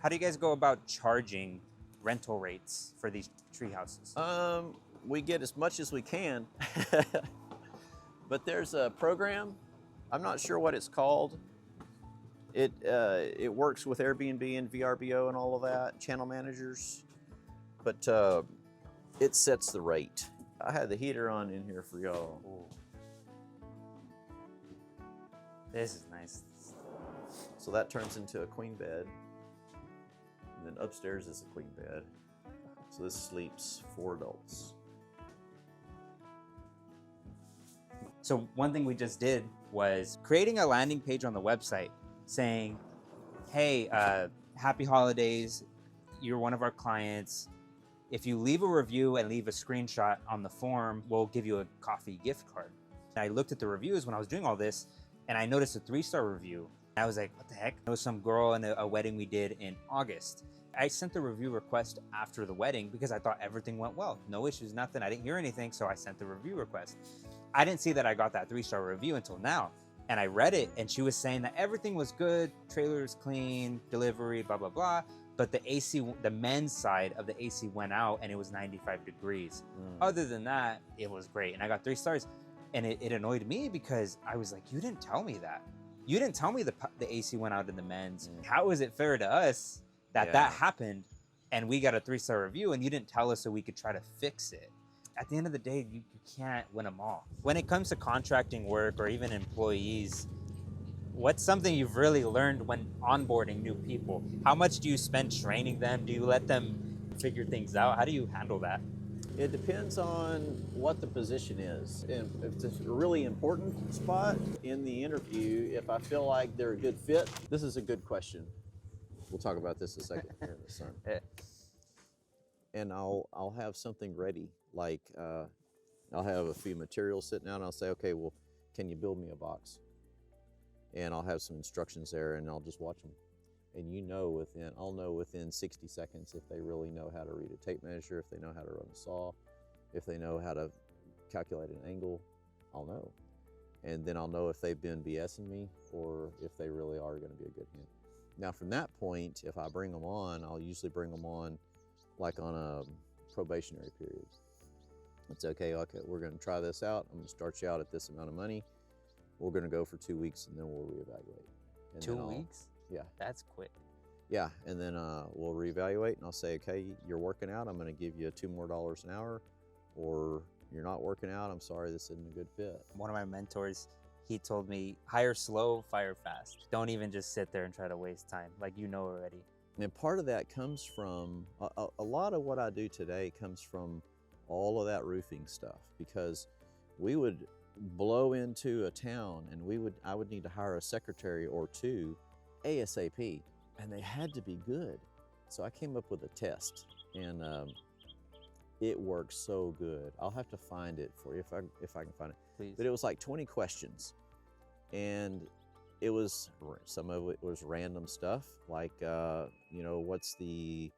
How do you guys go about charging rental rates for these tree houses? We get as much as we can, but there's a program. I'm not sure what it's called. It works with Airbnb and VRBO and all of that, channel managers, but it sets the rate. I had the heater on in here for y'all. Ooh. This is nice. So that turns into a queen bed. And then upstairs is a queen bed. So this sleeps 4 adults. So one thing we just did was creating a landing page on the website saying, hey, happy holidays. You're one of our clients. If you leave a review and leave a screenshot on the form, we'll give you a coffee gift card. And I looked at the reviews when I was doing all this, and I noticed a 3-star review. I was like, what the heck? It was some girl in a wedding we did in August. I sent the review request after the wedding because I thought everything went well. No issues, nothing. I didn't hear anything, so I sent the review request. I didn't see that I got that 3-star review until now. And I read it, and she was saying that everything was good, trailer's clean, delivery, blah, blah, blah. But the AC, the men's side of the AC went out, and it was 95 degrees. Other than that, it was great. And I got 3 stars. And it annoyed me because I was like, you didn't tell me that. You didn't tell me the AC went out in the men's. How is it fair to us that that happened and we got a 3-star review and you didn't tell us so we could try to fix it? At the end of the day, you can't win them all. When it comes to contracting work or even employees, what's something you've really learned when onboarding new people? How much do you spend training them? Do you let them figure things out? How do you handle that? It depends on what the position is. And if it's a really important spot in the interview, if I feel like they're a good fit, this is a good question. We'll talk about this a second here in the sun. And I'll have something ready, like I'll have a few materials sitting out and I'll say, okay, well, can you build me a box? And I'll have some instructions there and I'll just watch them. And I'll know within 60 seconds if they really know how to read a tape measure, if they know how to run a saw, if they know how to calculate an angle, I'll know. And then I'll know if they've been BSing me or if they really are going to be a good hand. Now from that point, if I bring them on, I'll usually bring them on like on a probationary period. It's okay, we're going to try this out. I'm going to start you out at this amount of money. We're going to go for 2 weeks and then we'll reevaluate. And 2 weeks? Yeah. That's quick. Yeah, and then we'll reevaluate and I'll say, okay, you're working out, I'm gonna give you $2 more an hour, or you're not working out, I'm sorry, this isn't a good fit. One of my mentors, he told me, hire slow, fire fast. Don't even just sit there and try to waste time, like you know already. And part of that comes from, a lot of what I do today comes from all of that roofing stuff, because we would blow into a town and I would need to hire a secretary or 2 ASAP, and they had to be good. So I came up with a test, and it works so good. I'll have to find it for you if I can find it. Please. But it was like 20 questions, and some of it was random stuff, like what's the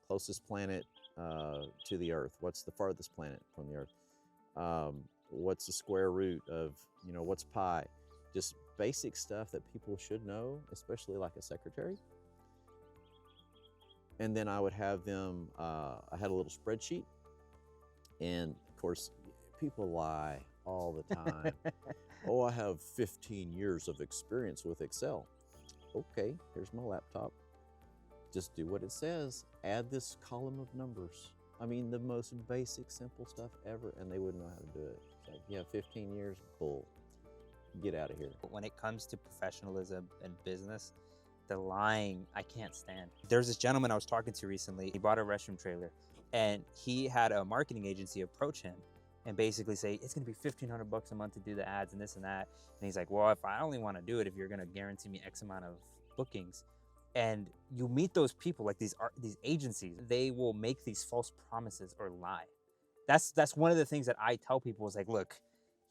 closest planet to the Earth? What's the farthest planet from the Earth? What's the square root of what's pi? Just basic stuff that people should know, especially like a secretary. And then I would have them, I had a little spreadsheet, and of course, people lie all the time. Oh, I have 15 years of experience with Excel. Okay, here's my laptop. Just do what it says. Add this column of numbers. I mean, the most basic, simple stuff ever, and they wouldn't know how to do it. It's like, you have 15 years, cool. Get out of here. When it comes to professionalism and business, the lying, I can't stand. There's this gentleman I was talking to recently. He bought a restroom trailer, and he had a marketing agency approach him and basically say, it's gonna be $1,500 a month to do the ads and this and that. And he's like, well, if I only wanna do it, if you're gonna guarantee me X amount of bookings. And you meet those people, like these agencies, they will make these false promises or lie. That's one of the things that I tell people is like, look,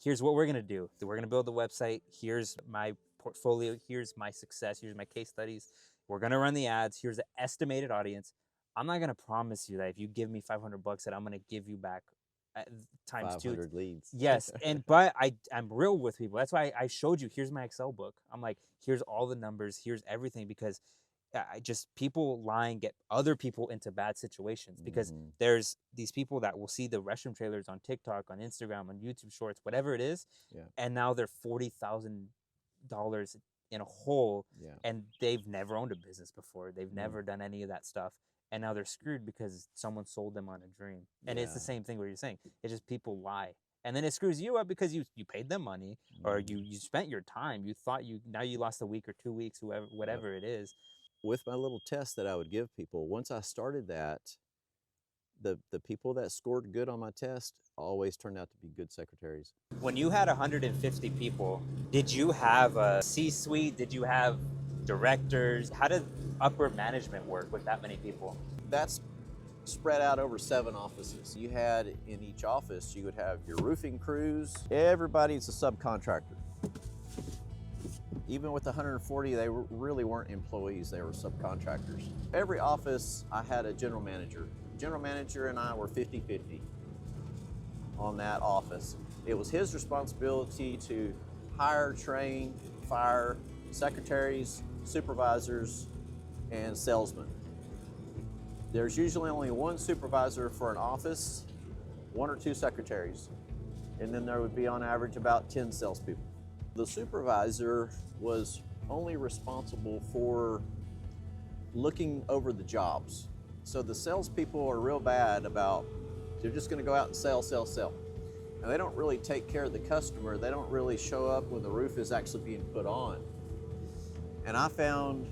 here's what we're gonna do. We're gonna build the website. Here's my portfolio. Here's my success. Here's my case studies. We're gonna run the ads. Here's the estimated audience. I'm not gonna promise you that if you give me $500 that I'm gonna give you back times 2. 500 leads. Yes, but I'm real with people. That's why I showed you. Here's my Excel book. I'm like, here's all the numbers. Here's everything, because just people lying get other people into bad situations, because Mhm. there's these people that will see the restroom trailers on TikTok, on Instagram, on YouTube Shorts, whatever it is, Yeah. and now they're $40,000 in a hole, Yeah. and they've never owned a business before. They've Mm. never done any of that stuff, and now they're screwed because someone sold them on a dream. And it's the Yeah. same thing where you're saying it's just people lie, and then it screws you up because you paid them money, or Mhm. you spent your time. You thought now you lost a week or 2 weeks, whoever Yep. whatever it is. With my little test that I would give people, once I started that, the people that scored good on my test always turned out to be good secretaries. When you had 150 people, did you have a C-suite? Did you have directors? How did upper management work with that many people? That's spread out over 7 offices. You had in each office, you would have your roofing crews. Everybody's a subcontractor. Even with 140, they really weren't employees, they were subcontractors. Every office, I had a general manager. General manager and I were 50-50 on that office. It was his responsibility to hire, train, fire secretaries, supervisors, and salesmen. There's usually only one supervisor for an office, 1 or 2 secretaries, and then there would be on average about 10 salespeople. The supervisor was only responsible for looking over the jobs. So the salespeople are real bad about, they're just gonna go out and sell, sell, sell. And they don't really take care of the customer. They don't really show up when the roof is actually being put on. And I found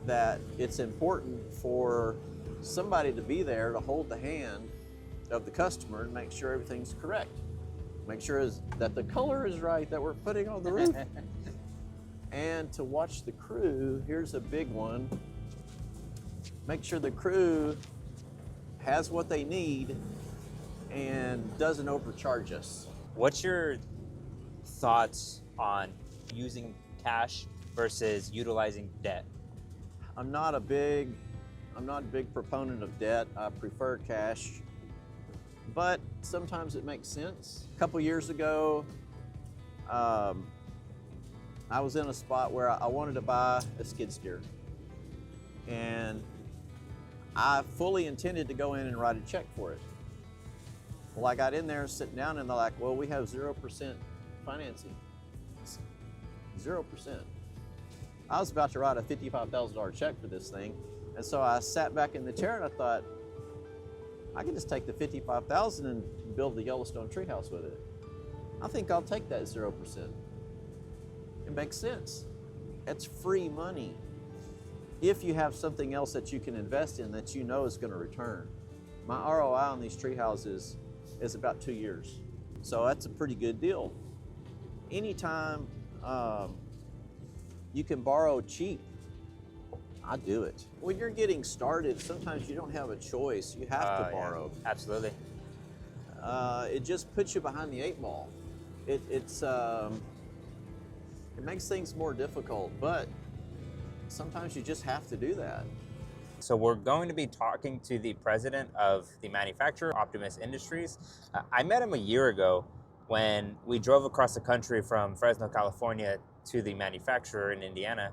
that it's important for somebody to be there to hold the hand of the customer and make sure everything's correct. Make sure that the color is right that we're putting on the roof. And to watch the crew, here's a big one. Make sure the crew has what they need and doesn't overcharge us. What's your thoughts on using cash versus utilizing debt? I'm not a big proponent of debt. I prefer cash, but sometimes it makes sense. A couple years ago, I was in a spot where I wanted to buy a skid steer, and I fully intended to go in and write a check for it. Well, I got in there sitting down, and they're like, well, we have 0% financing. 0%. I was about to write a $55,000 check for this thing, and so I sat back in the chair and I thought, I can just take the $55,000 and build the Yellowstone treehouse with it. I think I'll take that 0%. It makes sense. It's free money if you have something else that you can invest in that you know is going to return. My ROI on these tree houses is about 2 years, so that's a pretty good deal. Anytime you can borrow cheap, I do it. When you're getting started, sometimes you don't have a choice. You have to borrow. Yeah, absolutely. It just puts you behind the 8 ball. It makes things more difficult, but sometimes you just have to do that. So we're going to be talking to the president of the manufacturer, Optimus Industries. I met him a year ago when we drove across the country from Fresno, California to the manufacturer in Indiana.